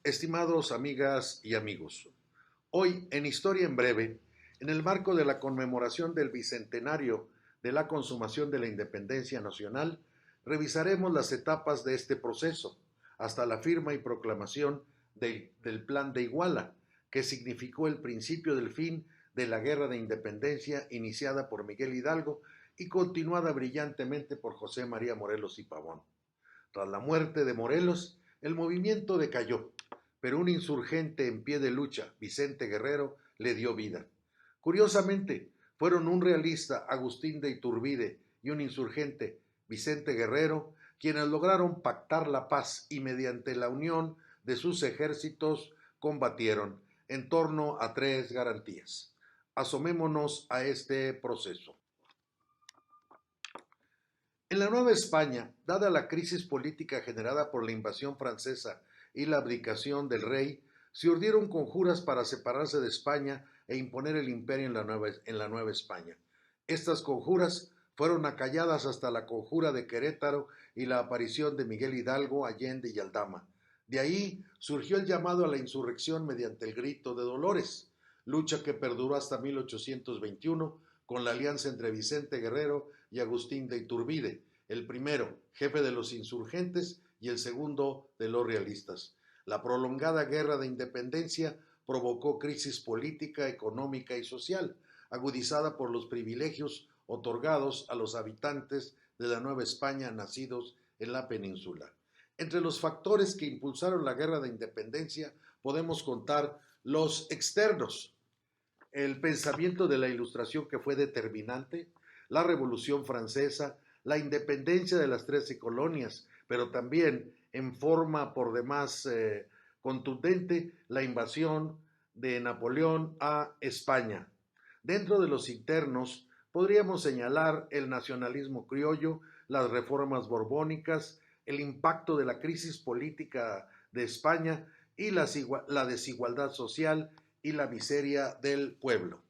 Estimados amigas y amigos, hoy en Historia en Breve, en el marco de la conmemoración del bicentenario de la consumación de la independencia nacional, revisaremos las etapas de este proceso, hasta la firma y proclamación del Plan de Iguala, que significó el principio del fin de la Guerra de Independencia iniciada por Miguel Hidalgo y continuada brillantemente por José María Morelos y Pavón. Tras la muerte de Morelos, el movimiento decayó, pero un insurgente en pie de lucha, Vicente Guerrero, le dio vida. Curiosamente, fueron un realista, Agustín de Iturbide, y un insurgente, Vicente Guerrero, quienes lograron pactar la paz y mediante la unión de sus ejércitos combatieron en torno a tres garantías. Asomémonos a este proceso. En la Nueva España, dada la crisis política generada por la invasión francesa y la abdicación del rey, se urdieron conjuras para separarse de España e imponer el imperio en la Nueva España. Estas conjuras fueron acalladas hasta la conjura de Querétaro y la aparición de Miguel Hidalgo, Allende y Aldama. De ahí surgió el llamado a la insurrección mediante el Grito de Dolores, lucha que perduró hasta 1821 con la alianza entre Vicente Guerrero y Agustín de Iturbide, el primero jefe de los insurgentes y el segundo de los realistas. La prolongada guerra de independencia provocó crisis política, económica y social, agudizada por los privilegios otorgados a los habitantes de la Nueva España nacidos en la península. Entre los factores que impulsaron la guerra de independencia podemos contar los externos: el pensamiento de la Ilustración, que fue determinante, la Revolución Francesa, la independencia de las 13 colonias, pero también en forma por demás contundente la invasión de Napoleón a España. Dentro de los internos podríamos señalar el nacionalismo criollo, las reformas borbónicas, el impacto de la crisis política de España y la desigualdad social y la miseria del pueblo.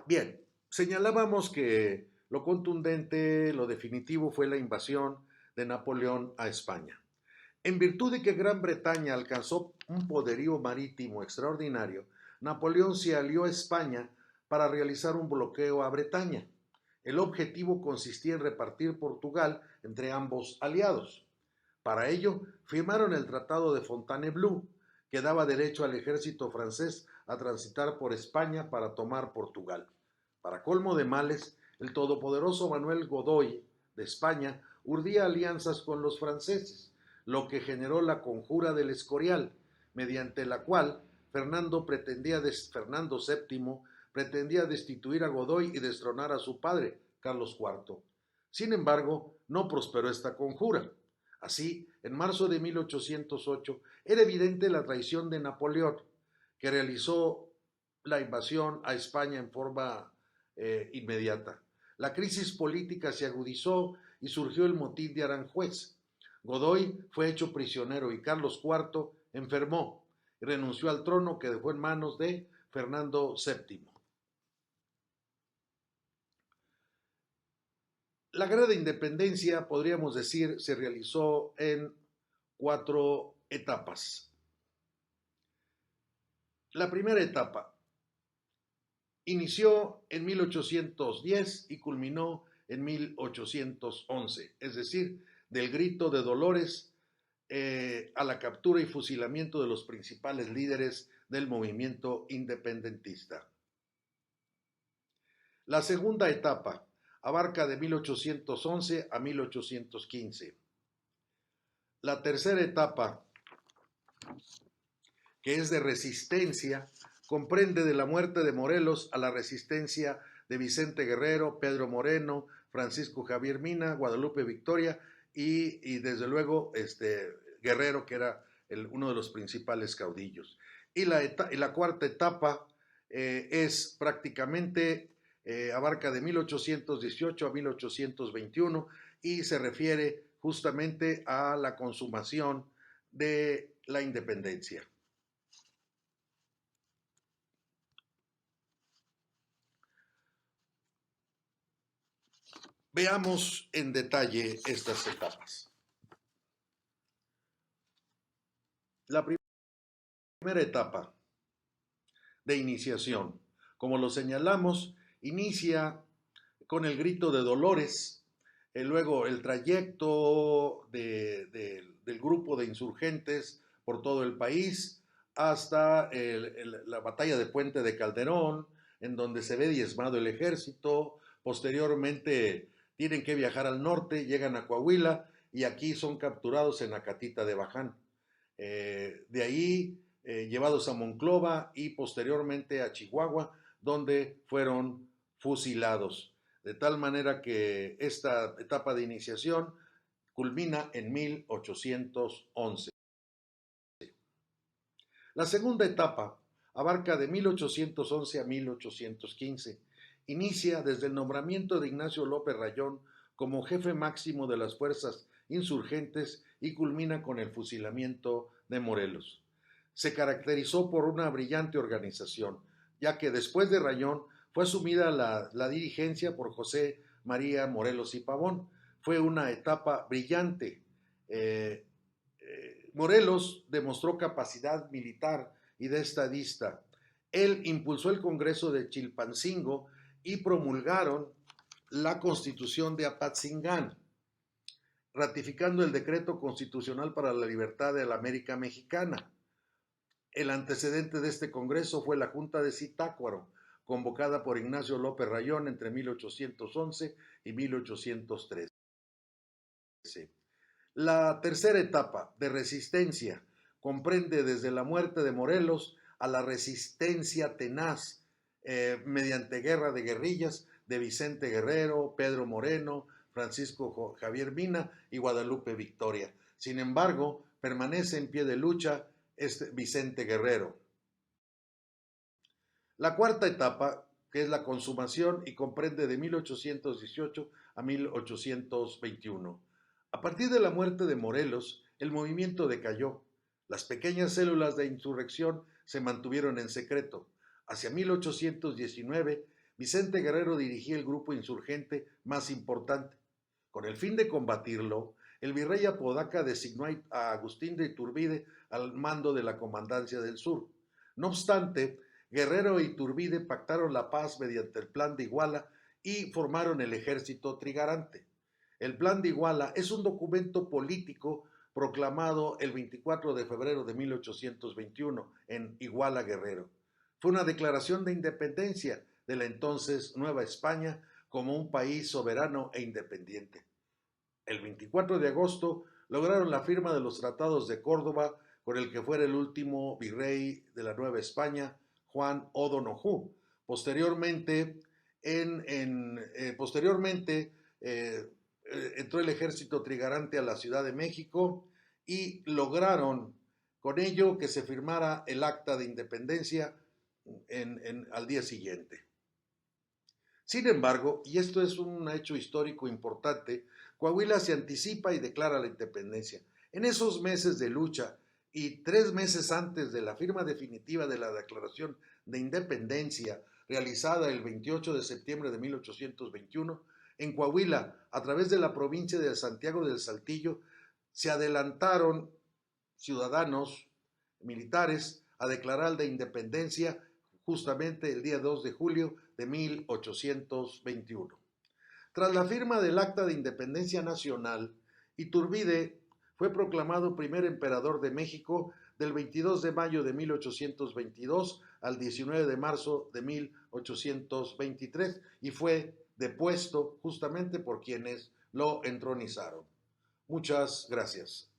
Bien, señalábamos que lo contundente, lo definitivo fue la invasión de Napoleón a España. En virtud de que Gran Bretaña alcanzó un poderío marítimo extraordinario, Napoleón se alió a España para realizar un bloqueo a Bretaña. El objetivo consistía en repartir Portugal entre ambos aliados. Para ello, firmaron el Tratado de Fontainebleau, que daba derecho al ejército francés a transitar por España para tomar Portugal. Para colmo de males, el todopoderoso Manuel Godoy de España urdía alianzas con los franceses, lo que generó la Conjura del Escorial, mediante la cual Fernando VII pretendía destituir a Godoy y destronar a su padre, Carlos IV. Sin embargo, no prosperó esta conjura. Así, en marzo de 1808 era evidente la traición de Napoleón, que realizó la invasión a España en forma inmediata. La crisis política se agudizó y surgió el motín de Aranjuez. Godoy fue hecho prisionero y Carlos IV enfermó y renunció al trono, que dejó en manos de Fernando VII. La guerra de independencia, podríamos decir, se realizó en 4 etapas. La primera etapa inició en 1810 y culminó en 1811, es decir, del Grito de Dolores a la captura y fusilamiento de los principales líderes del movimiento independentista. La segunda etapa abarca de 1811 a 1815. La tercera etapa, que es de resistencia, comprende de la muerte de Morelos a la resistencia de Vicente Guerrero, Pedro Moreno, Francisco Javier Mina, Guadalupe Victoria y desde luego Guerrero, que era uno de los principales caudillos. Y la cuarta etapa es prácticamente, abarca de 1818 a 1821 y se refiere justamente a la consumación de la independencia. Veamos en detalle estas etapas. La primera etapa de iniciación, como lo señalamos, inicia con el grito de Dolores, luego el trayecto del grupo de insurgentes por todo el país hasta la batalla de Puente de Calderón, en donde se ve diezmado el ejército. Posteriormente tienen que viajar al norte, llegan a Coahuila y aquí son capturados en Acatita de Baján. De ahí llevados a Monclova y posteriormente a Chihuahua, donde fueron fusilados. De tal manera que esta etapa de iniciación culmina en 1811. La segunda etapa abarca de 1811 a 1815. Inicia desde el nombramiento de Ignacio López Rayón como jefe máximo de las fuerzas insurgentes y culmina con el fusilamiento de Morelos. Se caracterizó por una brillante organización, ya que después de Rayón fue asumida la dirigencia por José María Morelos y Pavón. Fue una etapa brillante. Morelos demostró capacidad militar y de estadista. Él impulsó el Congreso de Chilpancingo y promulgaron la Constitución de Apatzingán, ratificando el decreto constitucional para la libertad de la América Mexicana. El antecedente de este Congreso fue la Junta de Zitácuaro, convocada por Ignacio López Rayón entre 1811 y 1813. La tercera etapa de resistencia comprende desde la muerte de Morelos a la resistencia tenaz mediante guerra de guerrillas de Vicente Guerrero, Pedro Moreno, Francisco Javier Mina y Guadalupe Victoria. Sin embargo, permanece en pie de lucha Vicente Guerrero. La cuarta etapa, que es la consumación y comprende de 1818 a 1821. A partir de la muerte de Morelos, el movimiento decayó. Las pequeñas células de insurrección se mantuvieron en secreto. Hacia 1819, Vicente Guerrero dirigía el grupo insurgente más importante. Con el fin de combatirlo, el virrey Apodaca designó a Agustín de Iturbide al mando de la Comandancia del Sur. No obstante, Guerrero e Iturbide pactaron la paz mediante el Plan de Iguala y formaron el Ejército Trigarante. El Plan de Iguala es un documento político proclamado el 24 de febrero de 1821 en Iguala, Guerrero. Fue una declaración de independencia de la entonces Nueva España como un país soberano e independiente. El 24 de agosto lograron la firma de los tratados de Córdoba con el que fuera el último virrey de la Nueva España, Juan O'Donoghue. Posteriormente, entró el ejército trigarante a la Ciudad de México y lograron con ello que se firmara el acta de independencia al día siguiente. Sin embargo, y esto es un hecho histórico importante, Coahuila se anticipa y declara la independencia. En esos meses de lucha y 3 meses antes de la firma definitiva de la Declaración de Independencia, realizada el 28 de septiembre de 1821, en Coahuila, a través de la provincia de Santiago del Saltillo, se adelantaron ciudadanos militares a declarar la independencia justamente el día 2 de julio de 1821. Tras la firma del Acta de Independencia Nacional, Iturbide fue proclamado primer emperador de México del 22 de mayo de 1822 al 19 de marzo de 1823 y fue depuesto justamente por quienes lo entronizaron. Muchas gracias.